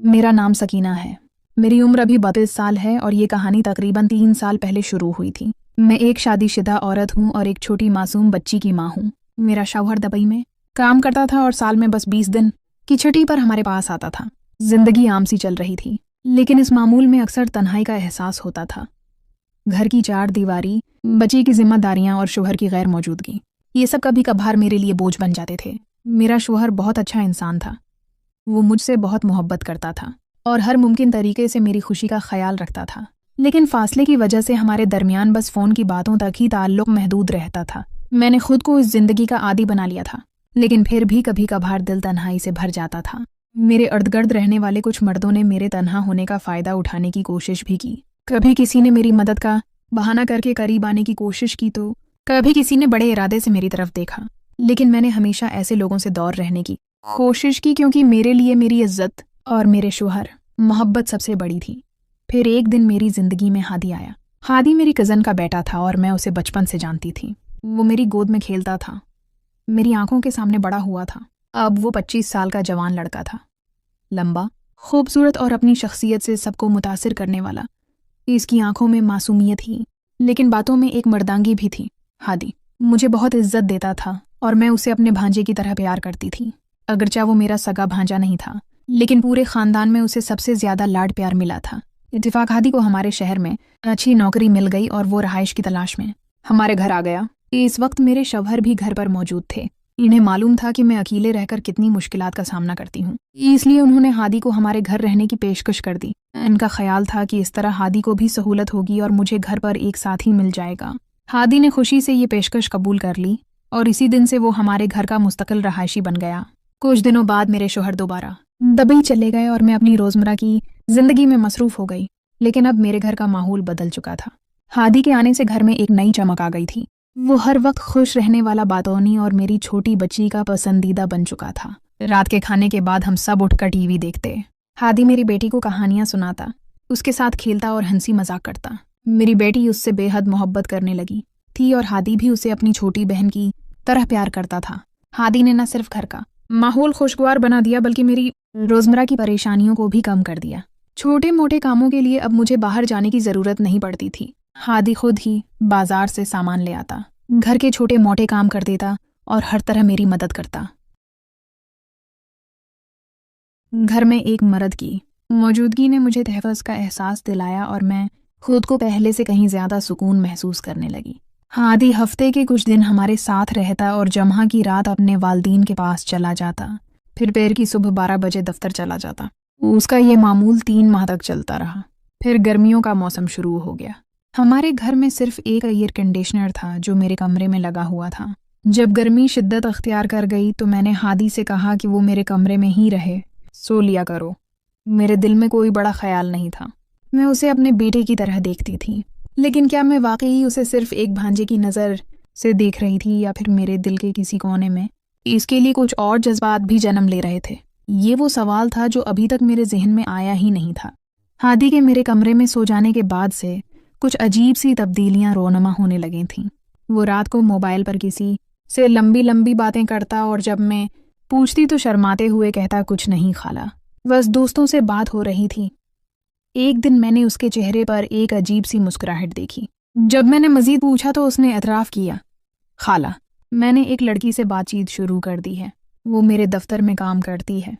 मेरा नाम सकीना है। मेरी उम्र अभी 32 साल है और ये कहानी तकरीबन 3 साल पहले शुरू हुई थी। मैं एक शादीशुदा औरत हूँ और एक छोटी मासूम बच्ची की माँ हूँ। मेरा शौहर दुबई में काम करता था और साल में बस 20 दिन की छुट्टी पर हमारे पास आता था। जिंदगी आम सी चल रही थी, लेकिन इस मामूल में अक्सर तन्हाई का एहसास होता था। घर की 4 दीवारी, बच्ची की जिम्मेदारियां और शौहर की गैर मौजूदगी, ये सब कभी कभार मेरे लिए बोझ बन जाते थे। मेरा शौहर बहुत अच्छा इंसान था। वो मुझसे बहुत मोहब्बत करता था और हर मुमकिन तरीके से मेरी खुशी का ख्याल रखता था, लेकिन फासले की वजह से हमारे दरमियान बस फ़ोन की बातों तक ही ताल्लुक़ महदूद रहता था। मैंने खुद को इस जिंदगी का आदी बना लिया था, लेकिन फिर भी कभी कभार दिल तन्हाई से भर जाता था। मेरे इर्द गिर्द रहने वाले कुछ मर्दों ने मेरे तन्हा होने का फ़ायदा उठाने की कोशिश भी की। कभी किसी ने मेरी मदद का बहाना करके करीब आने की कोशिश की तो कभी किसी ने बड़े इरादे से मेरी तरफ देखा, लेकिन मैंने हमेशा ऐसे लोगों से दूर रहने की कोशिश की, क्योंकि मेरे लिए मेरी इज्जत और मेरे शौहर मोहब्बत सबसे बड़ी थी। फिर एक दिन मेरी जिंदगी में हादी आया। हादी मेरी कज़न का बेटा था और मैं उसे बचपन से जानती थी। वो मेरी गोद में खेलता था, मेरी आंखों के सामने बड़ा हुआ था। अब वो 25 साल का जवान लड़का था, लंबा, खूबसूरत और अपनी शख्सियत से सबको मुतासिर करने वाला। इसकी आंखों में मासूमियत ही, लेकिन बातों में एक मर्दांगी भी थी। हादी मुझे बहुत इज्जत देता था और मैं उसे अपने भांजे की तरह प्यार करती थी। अगरचा वो मेरा सगा भांजा नहीं था, लेकिन पूरे खानदान में उसे सबसे ज्यादा लाड प्यार मिला था। इत्तेफाक हादी को हमारे शहर में अच्छी नौकरी मिल गई और वो रहाइश की तलाश में हमारे घर आ गया। इस वक्त मेरे शौहर भी घर पर मौजूद थे। इन्हें मालूम था कि मैं अकेले रहकर कितनी मुश्किलात का सामना करती हूँ, इसलिए उन्होंने हादी को हमारे घर रहने की पेशकश कर दी। इनका ख्याल था कि इस तरह हादी को भी सहूलत होगी और मुझे घर पर एक साथी मिल जाएगा। हादी ने खुशी से ये पेशकश कबूल कर ली और इसी दिन से वो हमारे घर का मुस्तकिल रहायशी बन गया। कुछ दिनों बाद मेरे शौहर दोबारा दुबई चले गए और मैं अपनी रोजमर्रा की जिंदगी में मसरूफ हो गई, लेकिन अब मेरे घर का माहौल बदल चुका था। हादी के आने से घर में एक नई चमक आ गई थी। वो हर वक्त खुश रहने वाला बातौनी और मेरी छोटी बच्ची का पसंदीदा बन चुका था। रात के खाने के बाद हम सब उठकर टीवी देखते। हादी मेरी बेटी को कहानियां सुनाता, उसके साथ खेलता और हंसी मजाक करता। मेरी बेटी उससे बेहद मोहब्बत करने लगी थी और हादी भी उसे अपनी छोटी बहन की तरह प्यार करता था। हादी ने न सिर्फ घर का माहौल खुशगवार बना दिया, बल्कि मेरी रोजमर्रा की परेशानियों को भी कम कर दिया। छोटे मोटे कामों के लिए अब मुझे बाहर जाने की जरूरत नहीं पड़ती थी। हादी खुद ही बाजार से सामान ले आता, घर के छोटे मोटे काम कर देता और हर तरह मेरी मदद करता। घर में एक मर्द की मौजूदगी ने मुझे तहफ़्फ़ुज़ का एहसास दिलाया और मैं खुद को पहले से कहीं ज़्यादा सुकून महसूस करने लगी। हादी हफ्ते के कुछ दिन हमारे साथ रहता और जम्हा की रात अपने वालदीन के पास चला जाता, फिर पैर की सुबह 12 बजे दफ्तर चला जाता। उसका ये मामूल 3 माह तक चलता रहा। फिर गर्मियों का मौसम शुरू हो गया। हमारे घर में सिर्फ एक एयर कंडीशनर था जो मेरे कमरे में लगा हुआ था। जब गर्मी शिद्दत अख्तियार कर गई तो मैंने हादी से कहा कि वो मेरे कमरे में ही रहे, सो लिया करो। मेरे दिल में कोई बड़ा ख्याल नहीं था। मैं उसे अपने बेटे की तरह देखती थी, लेकिन क्या मैं वाकई उसे सिर्फ एक भांजे की नज़र से देख रही थी या फिर मेरे दिल के किसी कोने में इसके लिए कुछ और जज्बात भी जन्म ले रहे थे? ये वो सवाल था जो अभी तक मेरे जहन में आया ही नहीं था। हादी के मेरे कमरे में सो जाने के बाद से कुछ अजीब सी तब्दीलियां रोनमा होने लगी थीं। वो रात को मोबाइल पर किसी से लंबी लंबी बातें करता और जब मैं पूछती तो शर्माते हुए कहता, कुछ नहीं खाला, बस दोस्तों से बात हो रही थी। एक दिन मैंने उसके चेहरे पर एक अजीब सी मुस्कुराहट देखी। जब मैंने मजीद पूछा तो उसने एतराफ़ किया, खाला, मैंने एक लड़की से बातचीत शुरू कर दी है। वो मेरे दफ्तर में काम करती है।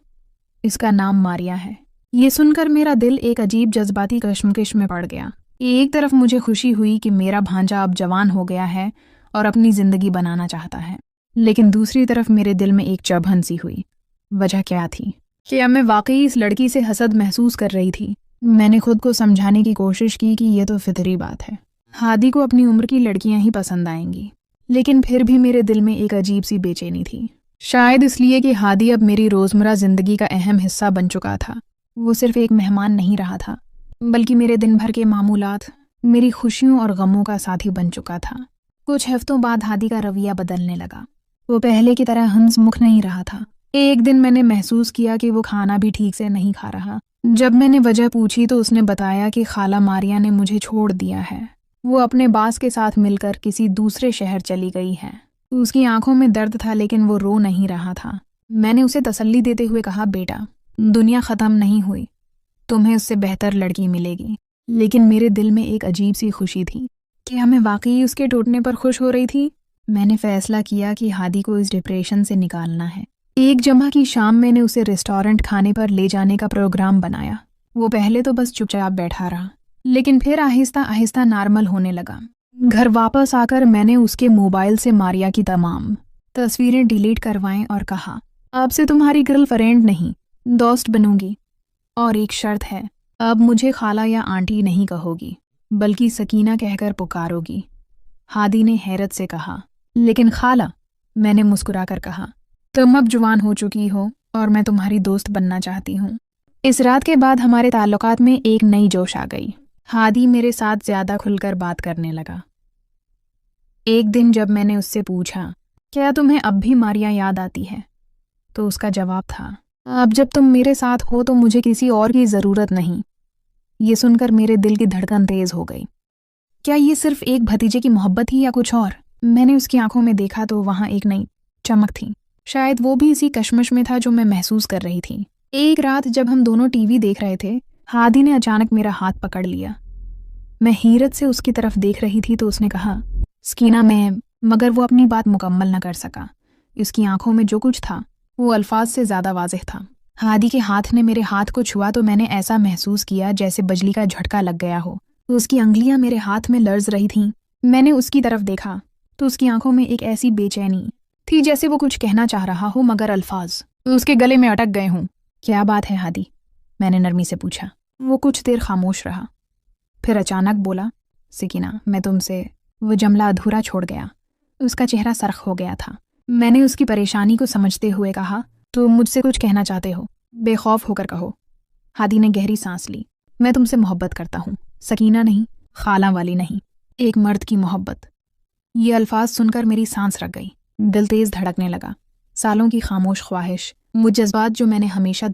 इसका नाम मारिया है। ये सुनकर मेरा दिल एक अजीब जज्बाती कश्मकश में पड़ गया। एक तरफ मुझे खुशी हुई कि मेरा भांजा अब जवान हो गया है और अपनी ज़िंदगी बनाना चाहता है, लेकिन दूसरी तरफ मेरे दिल में एक चुभन सी हुई। वजह क्या थी? क्या मैं वाकई इस लड़की से हसद महसूस कर रही थी? मैंने खुद को समझाने की कोशिश की कि यह तो फितरी बात है, हादी को अपनी उम्र की लड़कियां ही पसंद आएंगी, लेकिन फिर भी मेरे दिल में एक अजीब सी बेचैनी थी। शायद इसलिए कि हादी अब मेरी रोज़मर्रा ज़िंदगी का अहम हिस्सा बन चुका था। वो सिर्फ एक मेहमान नहीं रहा था, बल्कि मेरे दिन भर के मामूलात, मेरी खुशियों और गमों का साथी बन चुका था। कुछ हफ्तों बाद हादी का रवैया बदलने लगा। वो पहले की तरह हंसमुख नहीं रहा था। एक दिन मैंने महसूस किया कि वो खाना भी ठीक से नहीं खा रहा। जब मैंने वजह पूछी तो उसने बताया कि खाला मारिया ने मुझे छोड़ दिया है। वो अपने बास के साथ मिलकर किसी दूसरे शहर चली गई है। उसकी आंखों में दर्द था, लेकिन वो रो नहीं रहा था। मैंने उसे तसल्ली देते हुए कहा, बेटा, दुनिया ख़त्म नहीं हुई, تمہیں اس سے بہتر لڑکی ملے گی۔ لیکن میرے دل میں ایک عجیب سی خوشی تھی۔ کیا میں واقعی اس کے ٹوٹنے پر خوش ہو رہی تھی؟ میں نے فیصلہ کیا کہ ہادی کو اس ڈپریشن سے نکالنا ہے۔ ایک جمعہ کی شام میں نے اسے ریسٹورنٹ کھانے پر لے جانے کا پروگرام بنایا۔ وہ پہلے تو بس چپ چاپ بیٹھا رہا، لیکن پھر آہستہ آہستہ نارمل ہونے لگا۔ گھر واپس آ کر میں نے اس کے موبائل سے ماریا کی تمام تصویریں ڈیلیٹ کروائیں اور کہا، اب سے تمہاری گرل فرینڈ نہیں، دوست بنوں گی، اور ایک شرط ہے، اب مجھے خالہ یا آنٹی نہیں کہو گی، بلکہ سکینہ کہہ کر پکارو گی۔ ہادی نے حیرت سے کہا، لیکن خالہ، میں نے مسکرا کر کہا، تم اب جوان ہو چکی ہو اور میں تمہاری دوست بننا چاہتی ہوں۔ اس رات کے بعد ہمارے تعلقات میں ایک نئی جوش آ گئی۔ ہادی میرے ساتھ زیادہ کھل کر بات کرنے لگا۔ ایک دن جب میں نے اس سے پوچھا، کیا تمہیں اب بھی ماریا یاد آتی ہے؟ تو اس کا جواب تھا، اب جب تم میرے ساتھ ہو تو مجھے کسی اور کی ضرورت نہیں۔ یہ سن کر میرے دل کی دھڑکن تیز ہو گئی۔ کیا یہ صرف ایک بھتیجے کی محبت تھی یا کچھ اور؟ میں نے اس کی آنکھوں میں دیکھا تو وہاں ایک نئی چمک تھی۔ شاید وہ بھی اسی کشمش میں تھا جو میں محسوس کر رہی تھی۔ ایک رات جب ہم دونوں ٹی وی دیکھ رہے تھے، ہادی نے اچانک میرا ہاتھ پکڑ لیا۔ میں حیرت سے اس کی طرف دیکھ رہی تھی تو اس نے کہا، سکینہ، مگر وہ اپنی بات مکمل نہ کر سکا۔ اس کی آنکھوں میں جو کچھ تھا وہ الفاظ سے زیادہ واضح تھا۔ ہادی کے ہاتھ نے میرے ہاتھ کو چھوا تو میں نے ایسا محسوس کیا جیسے بجلی کا جھٹکا لگ گیا ہو۔ اس کی انگلیاں میرے ہاتھ میں لرز رہی تھیں۔ میں نے اس کی طرف دیکھا تو اس کی آنکھوں میں ایک ایسی بے چینی تھی جیسے وہ کچھ کہنا چاہ رہا ہو مگر الفاظ اس کے گلے میں اٹک گئے ہوں۔ کیا بات ہے ہادی؟ میں نے نرمی سے پوچھا۔ وہ کچھ دیر خاموش رہا، پھر اچانک بولا، سکینہ، میں تم سے… وہ جملہ ادھورا چھوڑ گیا۔ اس کا چہرہ سرخ ہو گیا تھا۔ میں نے اس کی پریشانی کو سمجھتے ہوئے کہا، تو مجھ سے کچھ کہنا چاہتے ہو؟ بے خوف ہو کر کہو۔ ہادی نے گہری سانس لی۔ میں تم سے محبت کرتا ہوں، سکینہ نہیں، خالہ والی نہیں، ایک مرد کی محبت۔ یہ الفاظ سن کر میری سانس رک گئی، دل تیز دھڑکنے لگا۔ سالوں کی خاموش خواہش، وہ جذبات جو میں نے ہمیشہ